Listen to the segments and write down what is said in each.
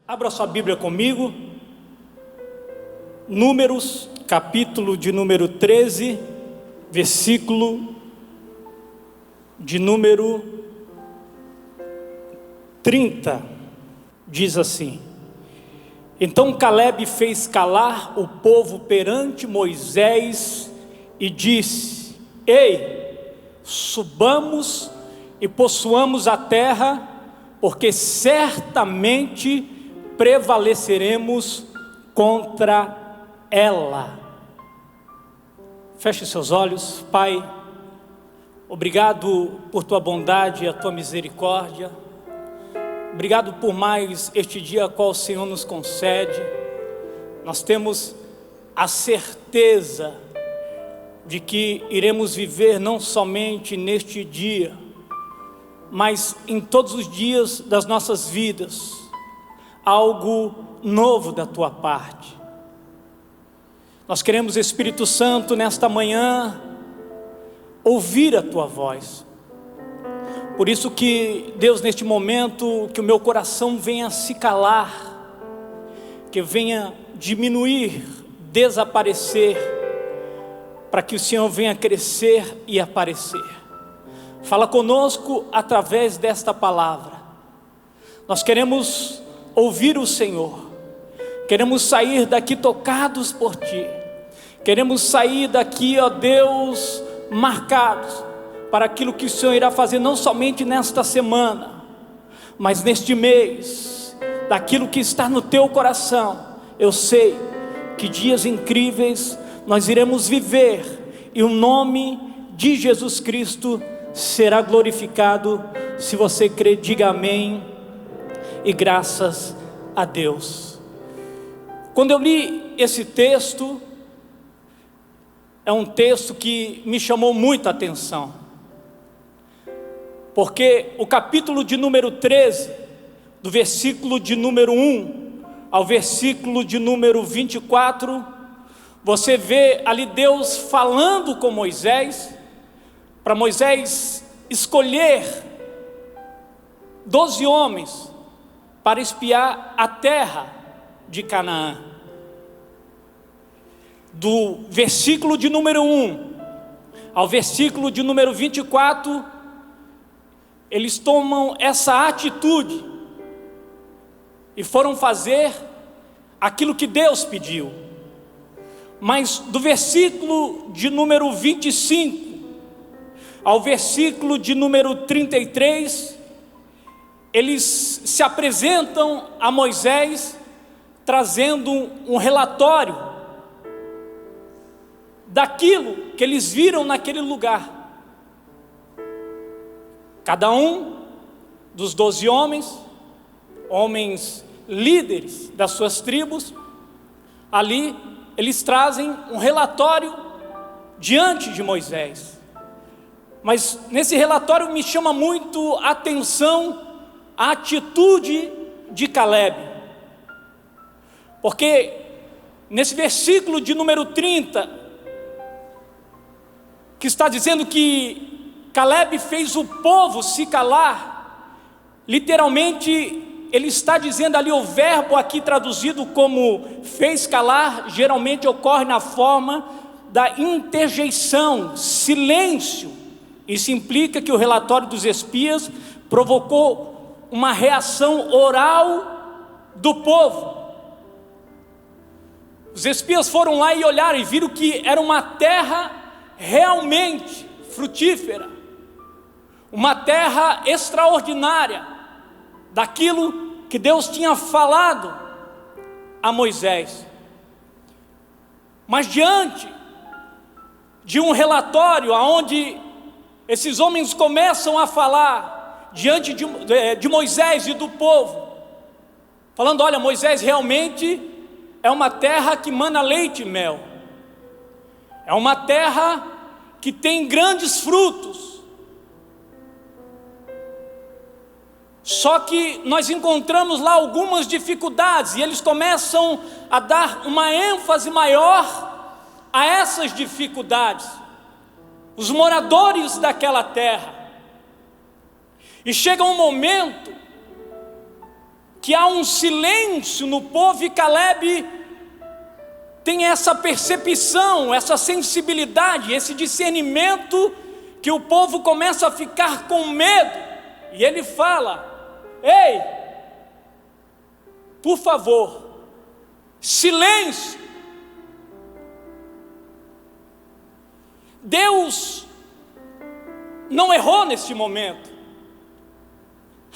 Abra sua Bíblia comigo, Números, capítulo de número 13, versículo de número 30, diz assim: Então Caleb fez calar o povo perante Moisés e disse: Ei, subamos e possuamos a terra, porque certamente prevaleceremos contra ela. Feche seus olhos. Pai, obrigado por tua bondade e a tua misericórdia. Obrigado por mais este dia a qual o Senhor nos concede. Nós temos a certeza de que iremos viver não somente neste dia, mas em todos os dias das nossas vidas, algo novo da tua parte. Nós queremos, Espírito Santo, nesta manhã, ouvir a tua voz. Por isso que, Deus, neste momento, que o meu coração venha se calar, que venha diminuir, desaparecer, para que o Senhor venha crescer e aparecer. Fala conosco através desta palavra. Nós queremos ouvir o Senhor, queremos sair daqui tocados por Ti, queremos sair daqui, ó Deus, marcados para aquilo que o Senhor irá fazer não somente nesta semana, mas neste mês, daquilo que está no Teu coração. Eu sei que dias incríveis nós iremos viver, e o nome de Jesus Cristo será glorificado. Se você crê, diga amém e graças a Deus. Quando eu li esse texto, é um texto que me chamou muita atenção, porque o capítulo de número 13, do versículo de número 1 ao versículo de número 24, você vê ali Deus falando com Moisés, para Moisés escolher 12 homens para espiar a terra de Canaã. Do versículo de número 1 ao versículo de número 24, eles tomam essa atitude e foram fazer aquilo que Deus pediu. Mas do versículo de número 25 ao versículo de número 33, eles se apresentam a Moisés trazendo um relatório daquilo que eles viram naquele lugar. Cada um dos 12 homens líderes das suas tribos, ali eles trazem um relatório diante de Moisés. Mas nesse relatório me chama muito a atenção a atitude de Caleb, porque nesse versículo de número 30, que está dizendo que Caleb fez o povo se calar, literalmente ele está dizendo ali, o verbo aqui traduzido como fez calar, geralmente ocorre na forma da interjeição, silêncio. Isso implica que o relatório dos espias provocou uma reação oral do povo. Os espias foram lá e olharam e viram que era uma terra realmente frutífera, uma terra extraordinária, daquilo que Deus tinha falado a Moisés. Mas diante de um relatório onde esses homens começam a falar diante de Moisés e do povo, falando: olha, Moisés, realmente é uma terra que mana leite e mel, é uma terra que tem grandes frutos, só que nós encontramos lá algumas dificuldades, e eles começam a dar uma ênfase maior a essas dificuldades, os moradores daquela terra. E chega um momento que há um silêncio no povo, e Caleb tem essa percepção, essa sensibilidade, esse discernimento, que o povo começa a ficar com medo, e ele fala: ei, por favor, silêncio. Deus não errou neste momento.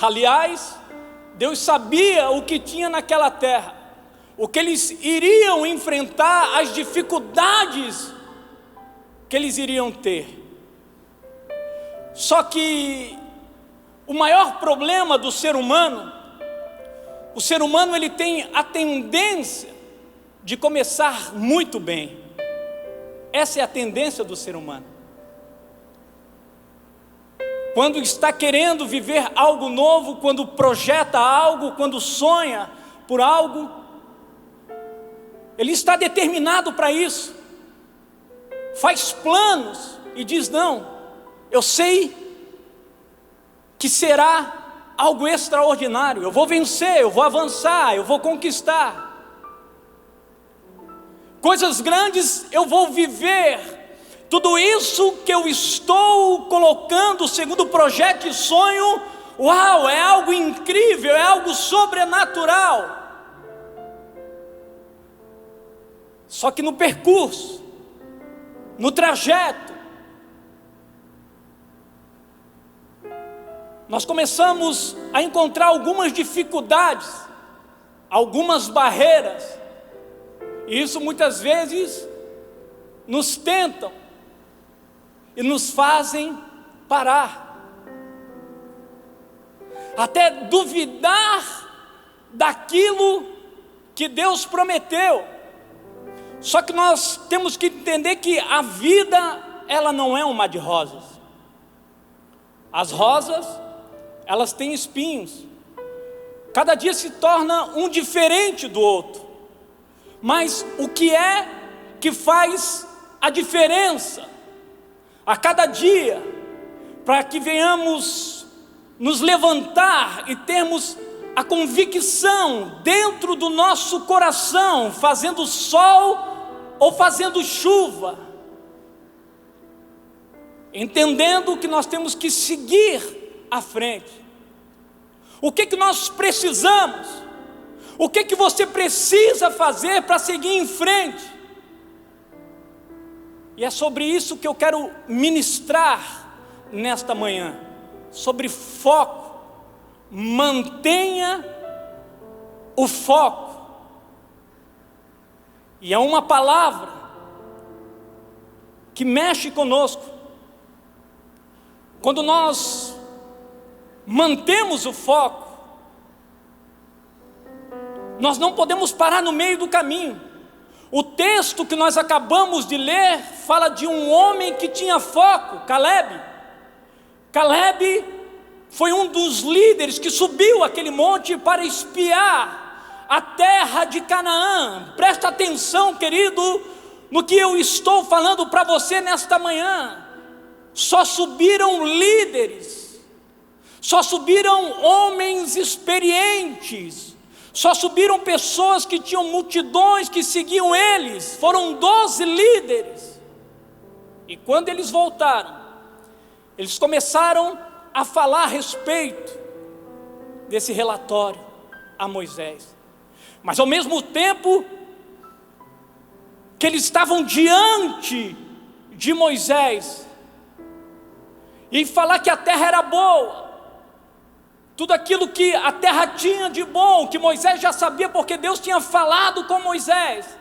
Aliás, Deus sabia o que tinha naquela terra, o que eles iriam enfrentar, as dificuldades que eles iriam ter. Só que o maior problema do ser humano, o ser humano ele tem a tendência de começar muito bem. Essa é a tendência do ser humano. Quando está querendo viver algo novo, quando projeta algo, quando sonha por algo, ele está determinado para isso, faz planos e diz: não, eu sei que será algo extraordinário, eu vou vencer, eu vou avançar, eu vou conquistar. Coisas grandes eu vou viver. Tudo isso que eu estou colocando segundo o projeto e sonho, uau, é algo incrível, é algo sobrenatural. Só que no percurso, no trajeto, nós começamos a encontrar algumas dificuldades, algumas barreiras, e isso muitas vezes nos tentam e nos fazem parar, até duvidar daquilo que Deus prometeu. Só que nós temos que entender que a vida, ela não é um mar de rosas. As rosas, elas têm espinhos, cada dia se torna um diferente do outro. Mas o que é que faz a diferença a cada dia, para que venhamos nos levantar e termos a convicção dentro do nosso coração, fazendo sol ou fazendo chuva, entendendo que nós temos que seguir à frente. O que nós precisamos? O que você precisa fazer para seguir em frente? E é sobre isso que eu quero ministrar nesta manhã, sobre foco. Mantenha o foco. E é uma palavra que mexe conosco. Quando nós mantemos o foco, nós não podemos parar no meio do caminho. O texto que nós acabamos de ler fala de um homem que tinha foco, Caleb. Caleb foi um dos líderes que subiu aquele monte para espiar a terra de Canaã. Presta atenção, querido, no que eu estou falando para você nesta manhã. Só subiram líderes, só subiram homens experientes, só subiram pessoas que tinham multidões que seguiam eles. Foram 12 líderes. E quando eles voltaram, eles começaram a falar a respeito desse relatório a Moisés. Mas ao mesmo tempo que eles estavam diante de Moisés, e falar que a terra era boa, tudo aquilo que a terra tinha de bom, que Moisés já sabia porque Deus tinha falado com Moisés,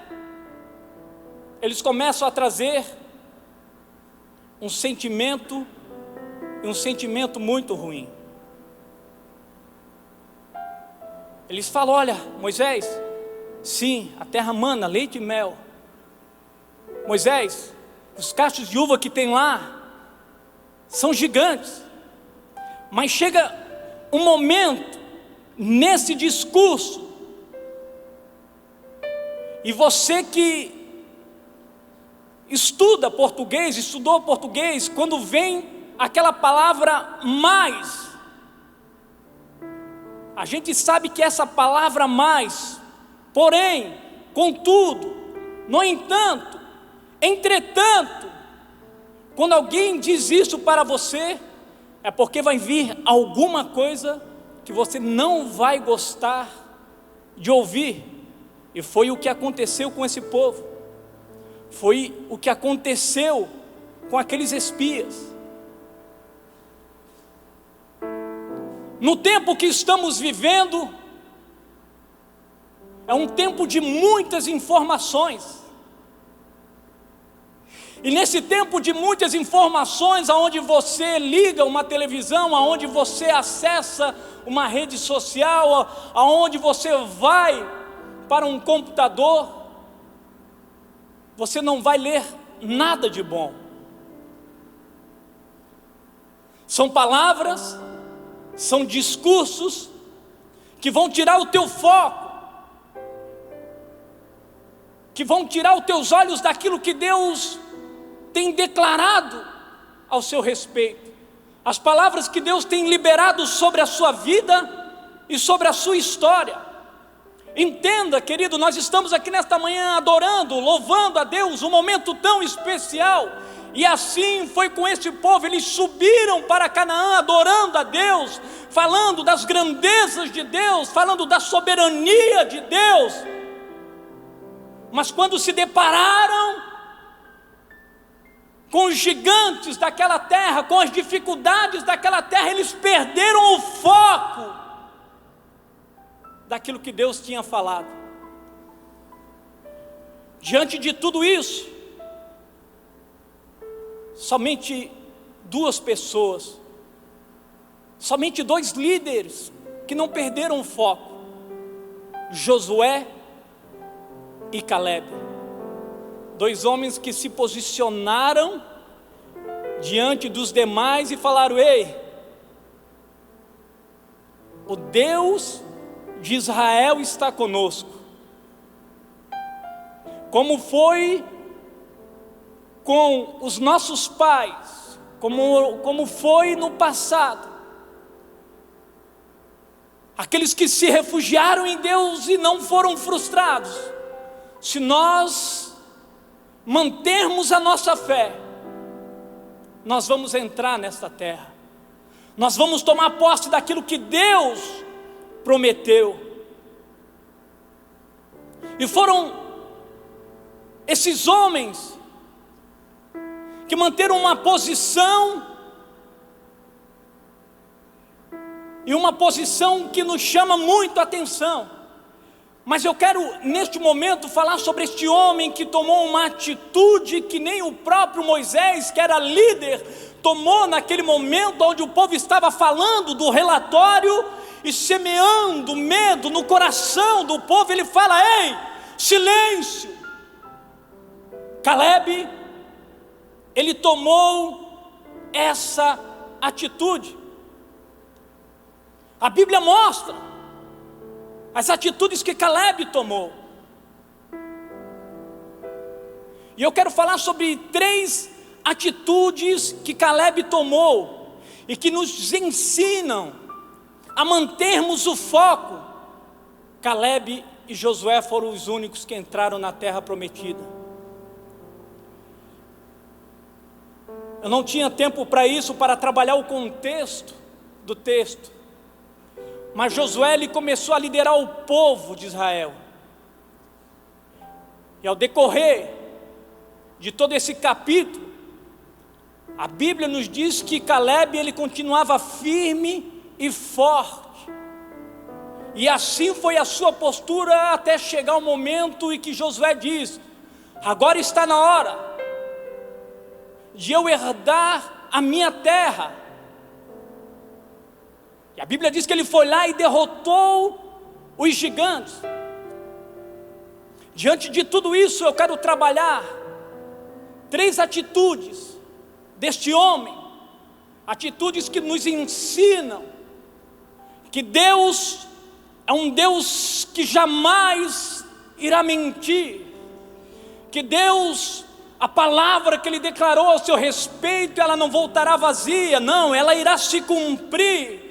eles começam a trazer um sentimento muito ruim. Eles falam: olha, Moisés, sim, a terra mana leite e mel. Moisés, os cachos de uva que tem lá são gigantes. Mas chega um momento nesse discurso, e você que estuda português, estudou português, quando vem aquela palavra mais, A gente sabe que essa palavra mais, porém, contudo, no entanto, entretanto, quando alguém diz isso para você, é porque vai vir alguma coisa que você não vai gostar de ouvir. E foi o que aconteceu com esse povo. Foi o que aconteceu com aqueles espias. No tempo que estamos vivendo, é um tempo de muitas informações. E nesse tempo de muitas informações, aonde você liga uma televisão, aonde você acessa uma rede social, aonde você vai para um computador, você não vai ler nada de bom. São palavras, são discursos que vão tirar o teu foco, que vão tirar os teus olhos daquilo que Deus tem declarado ao seu respeito, as palavras que Deus tem liberado sobre a sua vida e sobre a sua história. Entenda, querido, nós estamos aqui nesta manhã adorando, louvando a Deus, um momento tão especial. E assim foi com esse povo, eles subiram para Canaã adorando a Deus, falando das grandezas de Deus, falando da soberania de Deus. Mas quando se depararam com os gigantes daquela terra, com as dificuldades daquela terra, eles perderam o foco daquilo que Deus tinha falado. Diante de tudo isso, somente duas pessoas, somente dois líderes que não perderam o foco: Josué e Caleb. Dois homens que se posicionaram diante dos demais e falaram: ei, o Deus de Israel está conosco. Como foi com os nossos pais, como foi no passado, aqueles que se refugiaram em Deus e não foram frustrados, se nós mantermos a nossa fé, nós vamos entrar nesta terra, nós vamos tomar posse daquilo que Deus prometeu. E foram esses homens que manteram uma posição, e uma posição que nos chama muito a atenção. Mas eu quero neste momento falar sobre este homem que tomou uma atitude que nem o próprio Moisés, que era líder, tomou naquele momento onde o povo estava falando do relatório e semeando medo no coração do povo. Ele fala: ei, silêncio. Caleb, ele tomou essa atitude. A Bíblia mostra as atitudes que Caleb tomou. E eu quero falar sobre 3 atitudes que Caleb tomou e que nos ensinam a mantermos o foco. Caleb e Josué foram os únicos que entraram na terra prometida. Eu não tinha tempo para isso, para trabalhar o contexto do texto. Mas Josué, ele começou a liderar o povo de Israel. E ao decorrer de todo esse capítulo, a Bíblia nos diz que Caleb, ele continuava firme e forte. E assim foi a sua postura até chegar o momento em que Josué diz: agora está na hora de eu herdar a minha terra. E a Bíblia diz que ele foi lá e derrotou os gigantes. Diante de tudo isso, eu quero trabalhar 3 atitudes deste homem, atitudes que nos ensinam que Deus é um Deus que jamais irá mentir, que Deus, a palavra que Ele declarou ao seu respeito, ela não voltará vazia, não, ela irá se cumprir.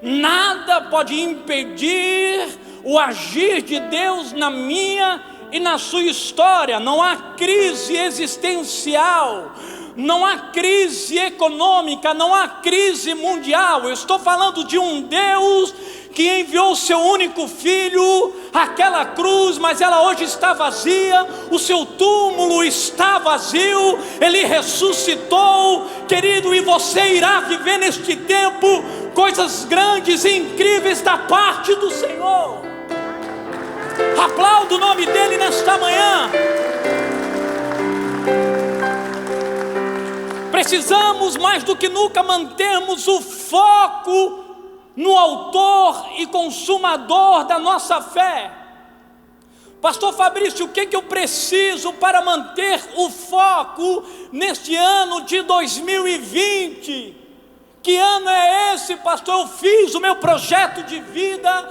Nada pode impedir o agir de Deus na minha e na sua história. Não há crise existencial, não há crise econômica, não há crise mundial. Eu estou falando de um Deus que enviou o seu único filho àquela cruz, mas ela hoje está vazia, o seu túmulo está vazio, ele ressuscitou, querido, e você irá viver neste tempo coisas grandes e incríveis da parte do Senhor. Aplauda o nome dele nesta manhã. Precisamos mais do que nunca mantermos o foco no autor e consumador da nossa fé. Pastor Fabrício, o que eu preciso para manter o foco neste ano de 2020? Que ano é esse, pastor? Eu fiz o meu projeto de vida.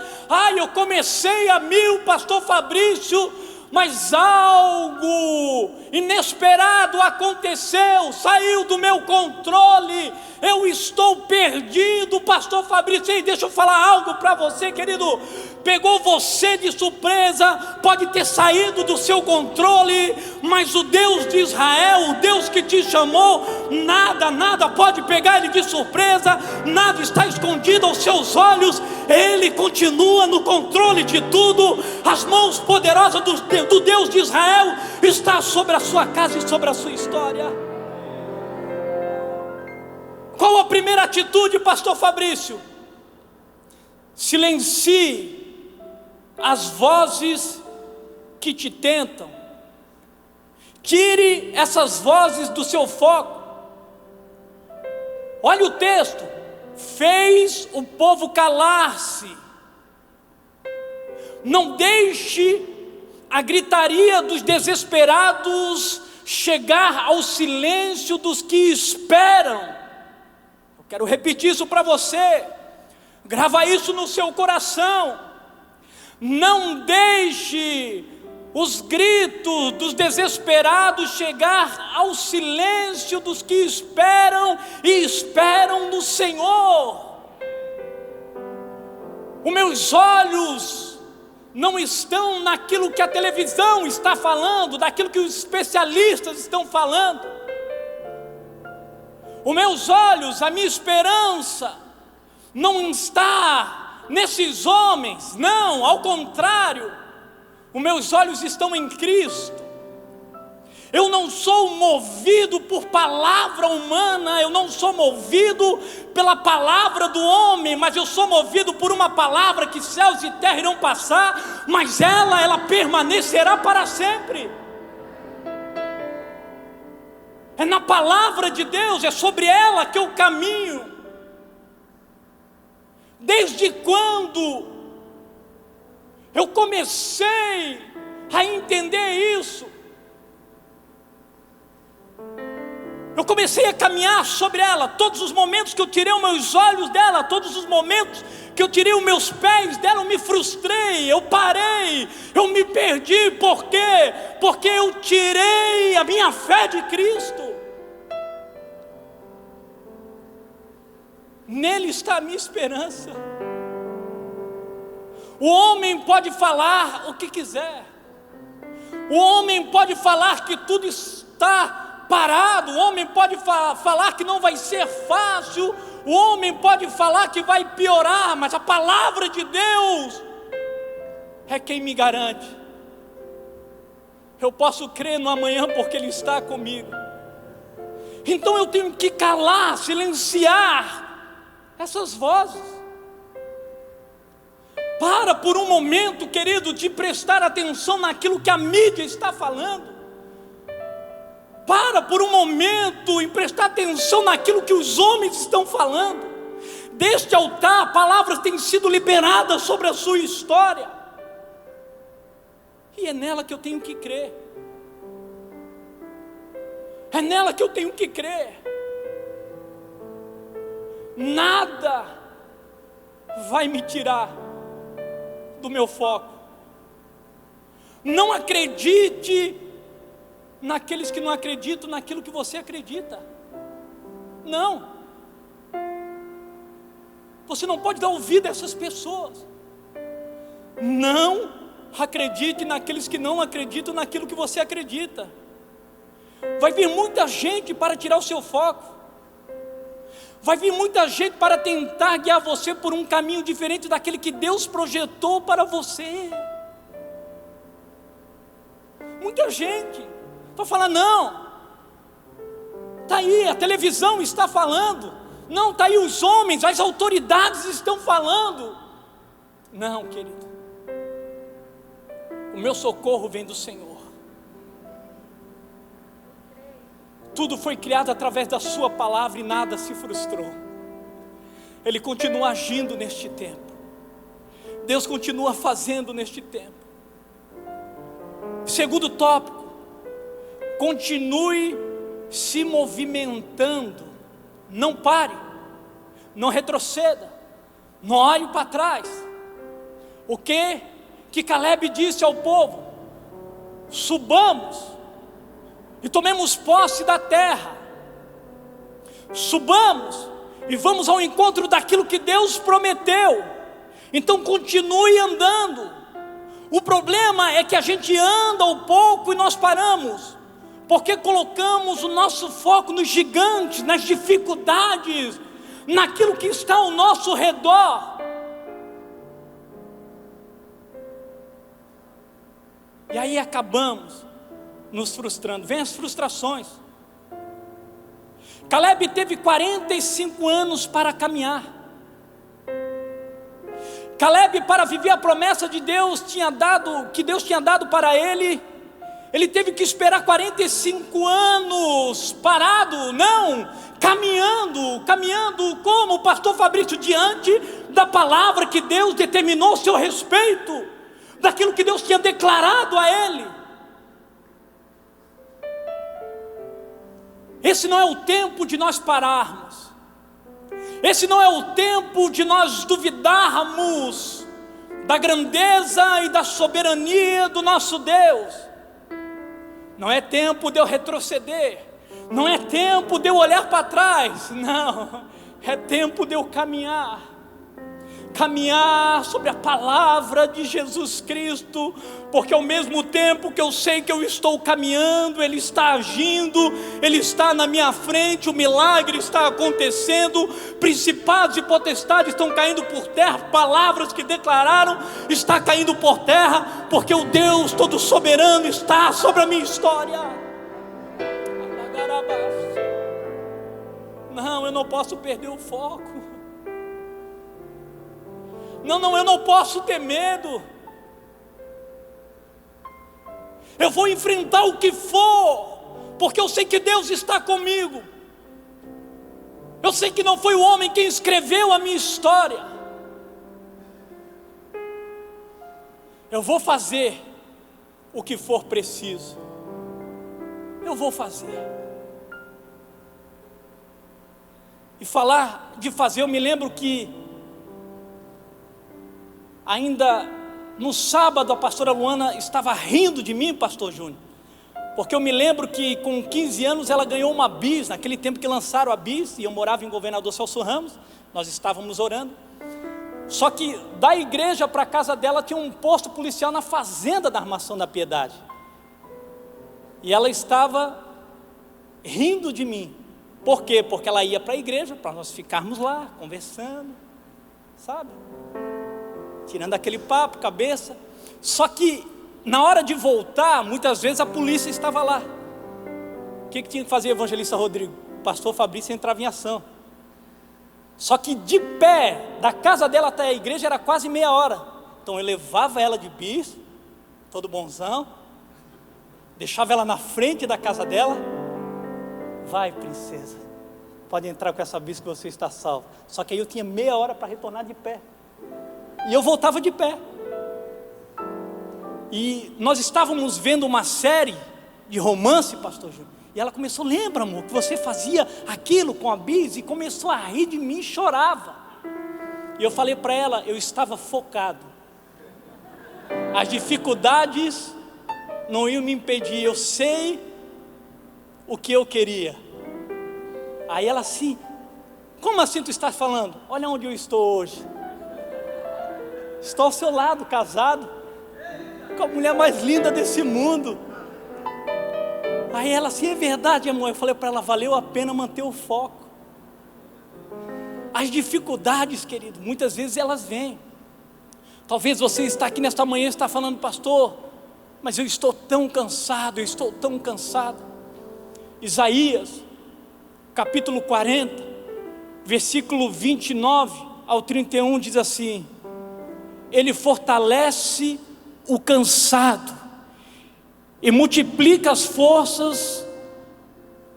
Eu comecei a 1000, pastor Fabrício, mas algo inesperado aconteceu, saiu do meu controle, eu estou perdido, pastor Fabrício. Ei, deixa eu falar algo para você, querido. Pegou você de surpresa, pode ter saído do seu controle, mas o Deus de Israel, o Deus que te chamou, nada pode pegar ele de surpresa, nada está escondido aos seus olhos, ele continua no controle de tudo. As mãos poderosas do Deus de Israel está sobre a sua casa e sobre a sua história. Qual a primeira atitude, pastor Fabrício? Silencie as vozes que te tentam. Tire essas vozes do seu foco. Olha o texto: fez o povo calar-se. Não deixe a gritaria dos desesperados chegar ao silêncio dos que esperam. Eu quero repetir isso para você. Grava isso no seu coração. Não deixe os gritos dos desesperados chegar ao silêncio dos que esperam e esperam no Senhor. Os meus olhos não estão naquilo que a televisão está falando, daquilo que os especialistas estão falando. Os meus olhos, a minha esperança não está nesses homens, não, ao contrário, os meus olhos estão em Cristo. Eu não sou movido por palavra humana, eu não sou movido pela palavra do homem, mas eu sou movido por uma palavra que céus e terra irão passar, mas ela permanecerá para sempre. É na palavra de Deus, é sobre ela que eu caminho. Desde quando eu comecei a entender isso, eu comecei a caminhar sobre ela. Todos os momentos que eu tirei os meus olhos dela, todos os momentos que eu tirei os meus pés dela, eu me frustrei, eu parei, eu me perdi. Por quê? Porque eu tirei a minha fé de Cristo. Nele está a minha esperança. O homem pode falar o que quiser, o homem pode falar que tudo está parado, o homem pode falar que não vai ser fácil, o homem pode falar que vai piorar, mas a palavra de Deus é quem me garante. Eu posso crer no amanhã porque Ele está comigo. Então eu tenho que calar, silenciar essas vozes. Para por um momento, querido, de prestar atenção naquilo que a mídia está falando. Para por um momento em prestar atenção naquilo que os homens estão falando. Deste altar, palavras têm sido liberadas sobre a sua história, e é nela que eu tenho que crer. É nela que eu tenho que crer. Nada vai me tirar do meu foco. Não acredite naqueles que não acreditam naquilo que você acredita. Não. Você não pode dar ouvido a essas pessoas. Não acredite naqueles que não acreditam naquilo que você acredita. Vai vir muita gente para tirar o seu foco. Vai vir muita gente para tentar guiar você por um caminho diferente daquele que Deus projetou para você. Muita gente vai falar: não, está aí, a televisão está falando. Não, está aí os homens, as autoridades estão falando. Não, querido, o meu socorro vem do Senhor. Tudo foi criado através da sua palavra e nada se frustrou. Ele continua agindo neste tempo. Deus continua fazendo neste tempo. Segundo tópico: continue se movimentando. Não pare, não retroceda, não olhe para trás. O que Caleb disse ao povo? Subamos e tomemos posse da terra. Subamos e vamos ao encontro daquilo que Deus prometeu. Então continue andando. O problema é que a gente anda um pouco e nós paramos, porque colocamos o nosso foco nos gigantes, nas dificuldades, naquilo que está ao nosso redor. E aí acabamos nos frustrando. Vem as frustrações. Caleb teve 45 anos para caminhar. Caleb, para viver a promessa de Deus que Deus tinha dado para ele, ele teve que esperar 45 anos parado, não, caminhando como o pastor Fabrício, diante da palavra que Deus determinou a seu respeito, daquilo que Deus tinha declarado a ele. Esse não é o tempo de nós pararmos. Esse não é o tempo de nós duvidarmos da grandeza e da soberania do nosso Deus. Não é tempo de eu retroceder. Não é tempo de eu olhar para trás. Não, é tempo de eu caminhar sobre a palavra de Jesus Cristo, porque ao mesmo tempo que eu sei que eu estou caminhando, Ele está agindo, Ele está na minha frente, o milagre está acontecendo, principados e potestades estão caindo por terra, palavras que declararam está caindo por terra, porque o Deus todo soberano está sobre a minha história. Não, eu não posso perder o foco. Não, eu não posso ter medo. Eu vou enfrentar o que for, porque eu sei que Deus está comigo. Eu sei que não foi o homem quem escreveu a minha história. Eu vou fazer o que for preciso. Eu vou fazer. E falar de fazer, eu me lembro que ainda no sábado a pastora Luana estava rindo de mim, pastor Júnior, porque eu me lembro que com 15 anos ela ganhou uma bis, naquele tempo que lançaram a bis, e eu morava em Governador Celso Ramos, nós estávamos orando, só que da igreja para a casa dela tinha um posto policial na fazenda da Armação da Piedade, e ela estava rindo de mim. Por quê? Porque ela ia para a igreja, para nós ficarmos lá, conversando, sabe? Tirando aquele papo, cabeça. Só que na hora de voltar, muitas vezes a polícia estava lá. O que tinha que fazer o evangelista Rodrigo? O pastor Fabrício entrava em ação. Só que de pé, da casa dela até a igreja era quase meia hora. Então eu levava ela de bis, todo bonzão, deixava ela na frente da casa dela. Vai, princesa, pode entrar com essa bis que você está salva. Só que aí eu tinha meia hora para retornar de pé. E eu voltava de pé. E nós estávamos vendo uma série de romance, pastor Júnior. E ela começou: lembra, amor, que você fazia aquilo com a bis? E começou a rir de mim e chorava. E eu falei para ela, eu estava focado. As dificuldades não iam me impedir. Eu sei o que eu queria. Aí ela assim, Como assim tu estás falando? Olha onde eu estou hoje. Estou ao seu lado, casado, com a mulher mais linda desse mundo. Aí ela assim, é verdade, amor. Eu falei para ela, valeu a pena manter o foco. As dificuldades, querido, muitas vezes elas vêm. Talvez você está aqui nesta manhã e está falando, pastor, mas eu estou tão cansado, eu estou tão cansado. Isaías, capítulo 40, versículo 29 ao 31 diz assim: Ele fortalece o cansado e multiplica as forças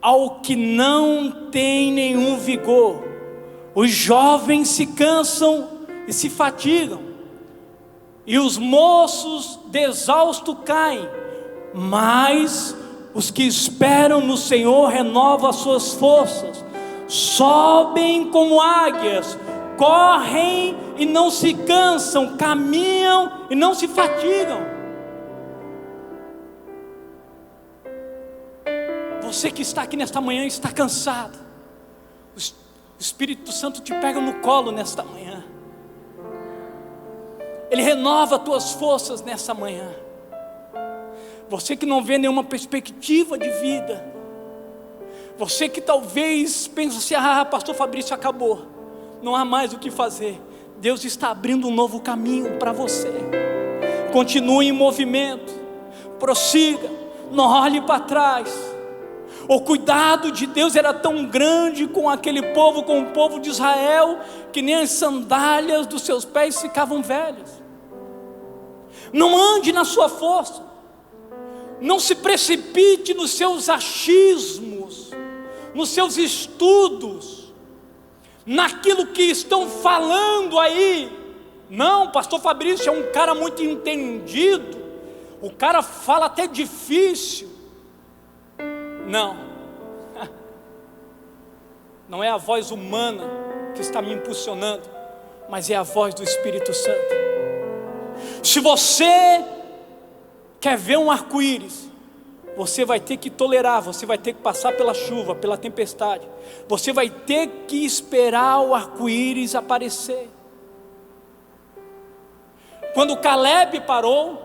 ao que não tem nenhum vigor. Os jovens se cansam e se fatigam, e os moços de exausto caem, mas os que esperam no Senhor renovam as suas forças, sobem como águias, correm e não se cansam, caminham e não se fatigam. Você que está aqui nesta manhã está cansado, o Espírito Santo te pega no colo nesta manhã. Ele renova as tuas forças nessa manhã. Você que não vê nenhuma perspectiva de vida, você que talvez pense assim, pastor Fabrício, acabou, não há mais o que fazer. Deus está abrindo um novo caminho para você. Continue em movimento, prossiga, não olhe para trás. O cuidado de Deus era tão grande com aquele povo, com o povo de Israel, que nem as sandálias dos seus pés ficavam velhas. Não ande na sua força, não se precipite nos seus achismos, nos seus estudos, naquilo que estão falando aí. Não, pastor Fabrício é um cara muito entendido, o cara fala até difícil. Não é a voz humana que está me impulsionando, mas é a voz do Espírito Santo. Se você quer ver um arco-íris, você vai ter que tolerar, você vai ter que passar pela chuva, pela tempestade, você vai ter que esperar o arco-íris aparecer. Quando Caleb parou,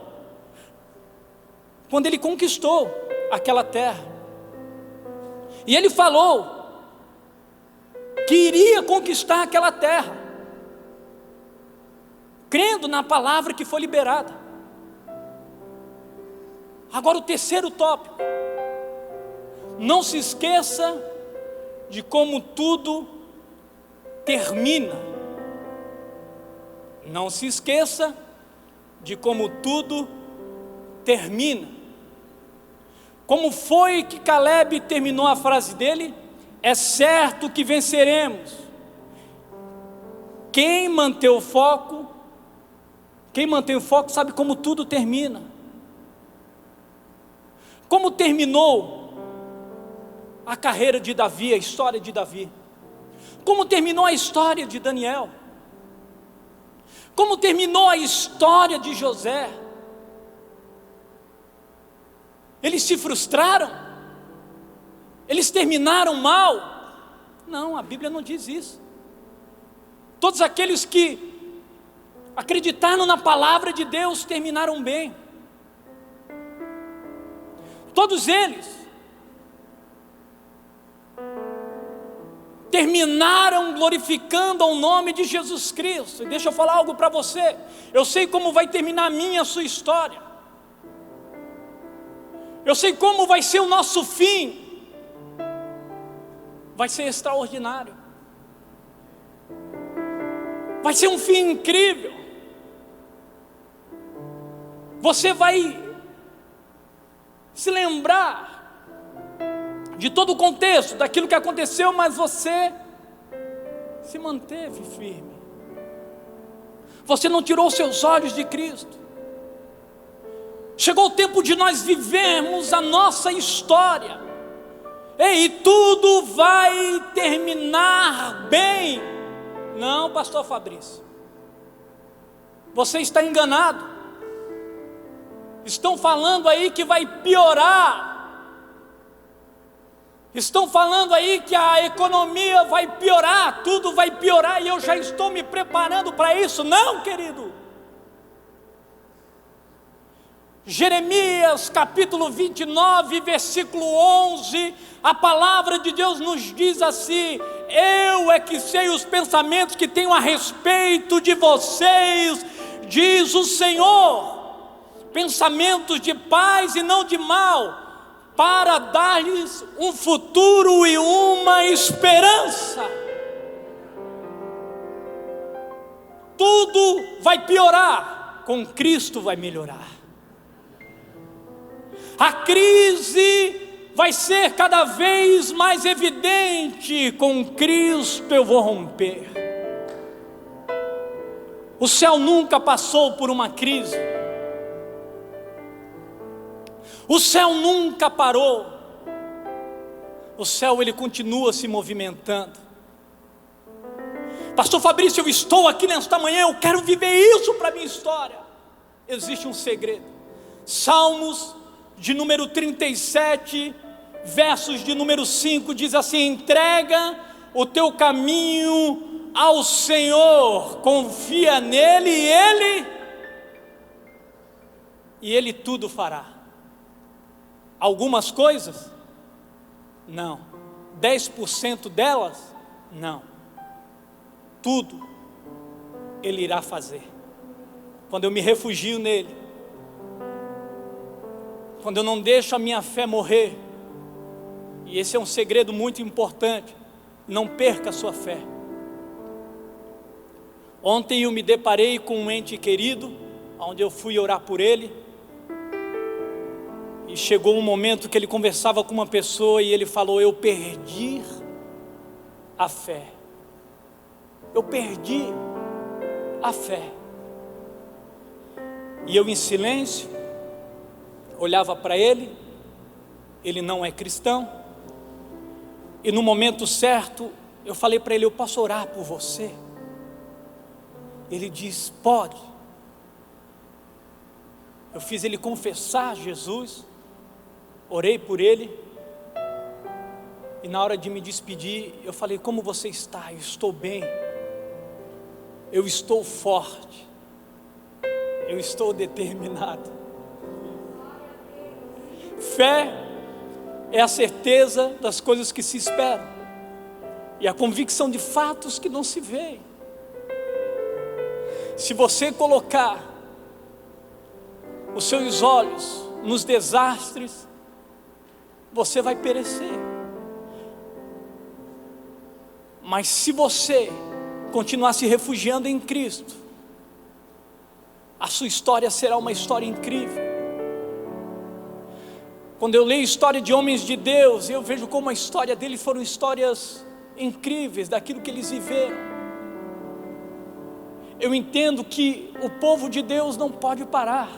quando ele conquistou aquela terra, e ele falou que iria conquistar aquela terra, crendo na palavra que foi liberada. Agora o terceiro tópico: não se esqueça de como tudo termina. Não se esqueça de como tudo termina. Como foi que Caleb terminou a frase dele? É certo que venceremos. Quem mantém o foco sabe como tudo termina. Como terminou a carreira de Davi, a história de Davi? Como terminou a história de Daniel? Como terminou a história de José? Eles se frustraram? Eles terminaram mal? Não, a Bíblia não diz isso. Todos aqueles que acreditaram na palavra de Deus terminaram bem. Todos eles terminaram glorificando ao nome de Jesus Cristo. E deixa eu falar algo para você. Eu sei como vai terminar a minha e a sua história. Eu sei como vai ser o nosso fim. Vai ser extraordinário. Vai ser um fim incrível. Você vai se lembrar de todo o contexto, daquilo que aconteceu, mas você se manteve firme. Você não tirou seus olhos de Cristo. Chegou o tempo de nós vivermos a nossa história. E tudo vai terminar bem. Não, pastor Fabrício, você está enganado. Estão falando aí que vai piorar. Estão falando aí que a economia vai piorar, tudo vai piorar e eu já estou me preparando para isso. Não, querido. Jeremias capítulo 29, versículo 11, a palavra de Deus nos diz assim: eu é que sei os pensamentos que tenho a respeito de vocês, diz o Senhor, pensamentos de paz e não de mal, para dar-lhes um futuro e uma esperança. Tudo vai piorar, com Cristo vai melhorar. A crise vai ser cada vez mais evidente, com Cristo eu vou romper. O céu nunca passou por uma crise. O céu nunca parou. O céu ele continua se movimentando. Pastor Fabrício, eu estou aqui nesta manhã, eu quero viver isso para a minha história. Existe um segredo. Salmos de número 37, versos de número 5, diz assim: entrega o teu caminho ao Senhor, confia nele e Ele tudo fará. Algumas coisas? Não. 10% delas? Não. Tudo Ele irá fazer. Quando eu me refugio nele, quando eu não deixo a minha fé morrer, e esse é um segredo muito importante, não perca a sua fé. Ontem eu me deparei com um ente querido, onde eu fui orar por ele, e chegou um momento que ele conversava com uma pessoa e ele falou: eu perdi a fé. Eu perdi a fé. E eu em silêncio olhava para ele, ele não é cristão, e no momento certo eu falei para ele: eu posso orar por você? Ele diz: pode. Eu fiz ele confessar Jesus, orei por ele, e na hora de me despedir eu falei: como você está? Eu estou bem, eu estou forte, eu estou determinado. Fé é a certeza das coisas que se esperam e a convicção de fatos que não se veem. Se você colocar os seus olhos nos desastres, você vai perecer. Mas se você continuar se refugiando em Cristo, a sua história será uma história incrível. Quando eu leio a história de homens de Deus, eu vejo como a história deles foram histórias incríveis, daquilo que eles viveram. Eu entendo que o povo de Deus não pode parar.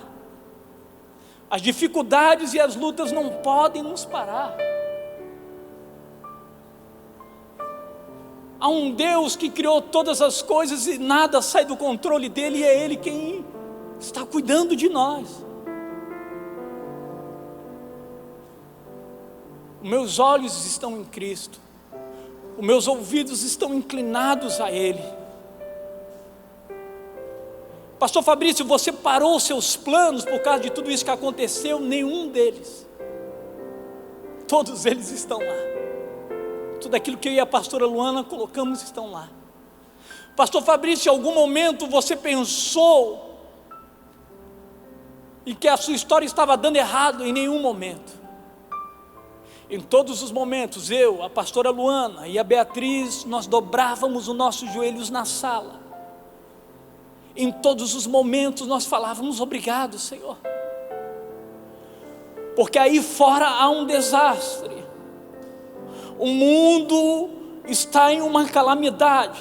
As dificuldades e as lutas não podem nos parar. Há um Deus que criou todas as coisas e nada sai do controle dele, e é Ele quem está cuidando de nós. Os meus olhos estão em Cristo, os meus ouvidos estão inclinados a Ele. Pastor Fabrício, você parou os seus planos por causa de tudo isso que aconteceu? Nenhum deles. Todos eles estão lá. Tudo aquilo que eu e a pastora Luana colocamos estão lá. Pastor Fabrício, em algum momento você pensou e que a sua história estava dando errado? Em nenhum momento. Em todos os momentos, eu, a pastora Luana e a Beatriz, nós dobrávamos os nossos joelhos na sala. Em todos os momentos nós falávamos: obrigado, Senhor. Porque aí fora há um desastre. O mundo está em uma calamidade.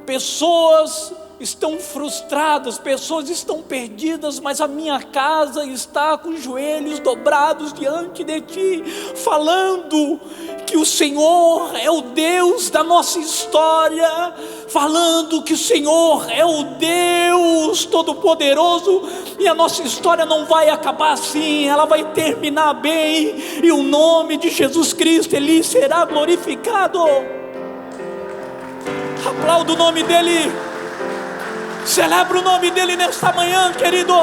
Pessoas estão frustradas, pessoas estão perdidas, mas a minha casa está com os joelhos dobrados diante de Ti, falando que o Senhor é o Deus da nossa história, falando que o Senhor é o Deus Todo-Poderoso, e a nossa história não vai acabar assim, ela vai terminar bem, e o nome de Jesus Cristo, Ele será glorificado. Aplauda o nome dEle, celebra o nome dEle nesta manhã, querido,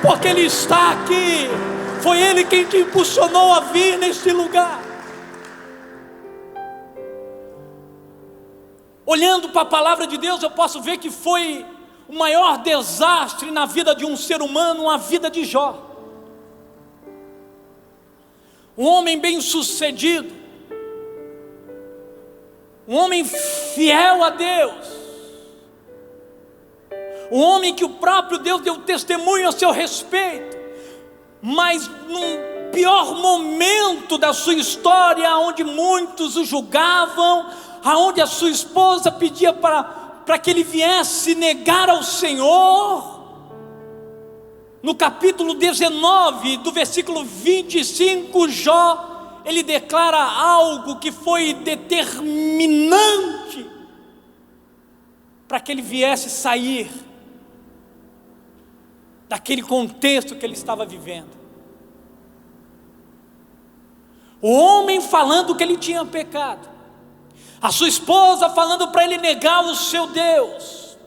porque Ele está aqui, foi Ele quem te impulsionou a vir neste lugar. Olhando para a palavra de Deus, eu posso ver que foi o maior desastre na vida de um ser humano, a vida de Jó. Um homem bem sucedido, um homem fiel a Deus, um homem que o próprio Deus deu testemunho a seu respeito, mas num pior momento da sua história, onde muitos o julgavam, aonde a sua esposa pedia para que ele viesse negar ao Senhor. No capítulo 19, do versículo 25, Jó, ele declara algo que foi determinante para que ele viesse sair daquele contexto que ele estava vivendo. O homem falando que ele tinha pecado, a sua esposa falando para ele negar o seu Deus.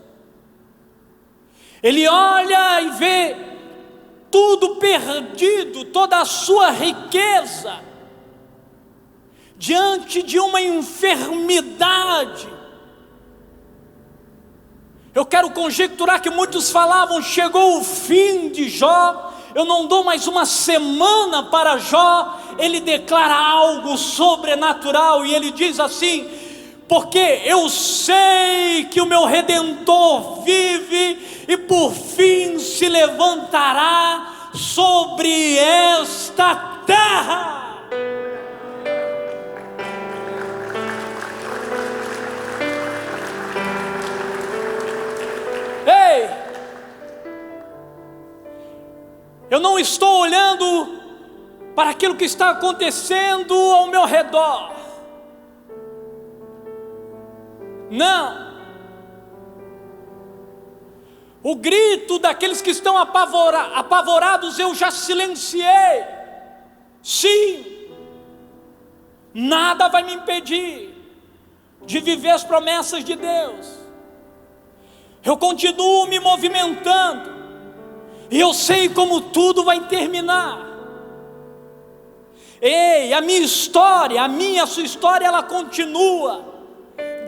Ele olha e vê tudo perdido, toda a sua riqueza, diante de uma enfermidade. Eu quero conjecturar que muitos falavam: chegou o fim de Jó, eu não dou mais uma semana para Jó. Ele declara algo sobrenatural e ele diz assim: porque eu sei que o meu Redentor vive e por fim se levantará sobre esta terra. Ei, eu não estou olhando para aquilo que está acontecendo ao meu redor. Não. O grito daqueles que estão apavorados eu já silenciei. Sim, nada vai me impedir de viver as promessas de Deus. Eu continuo me movimentando e eu sei como tudo vai terminar. Ei, a minha história, a sua história, ela continua.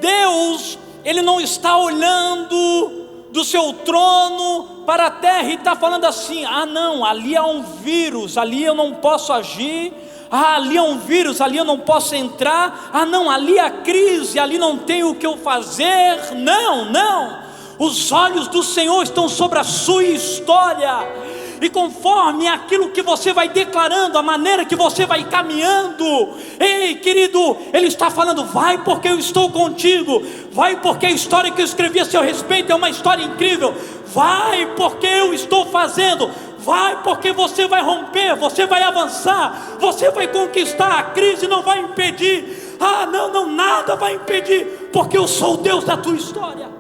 Deus, Ele não está olhando do seu trono para a terra e está falando assim: ah não, ali há um vírus, ali eu não posso agir. Ah, ali há um vírus, ali eu não posso entrar. Ah não, ali há crise, ali não tem o que eu fazer. Não, não. Os olhos do Senhor estão sobre a sua história, e conforme aquilo que você vai declarando, a maneira que você vai caminhando, ei querido, Ele está falando: vai porque eu estou contigo, vai porque a história que eu escrevi a seu respeito é uma história incrível, vai porque eu estou fazendo, vai porque você vai romper, você vai avançar, você vai conquistar, a crise não vai impedir. Ah não, não, nada vai impedir, porque eu sou o Deus da tua história.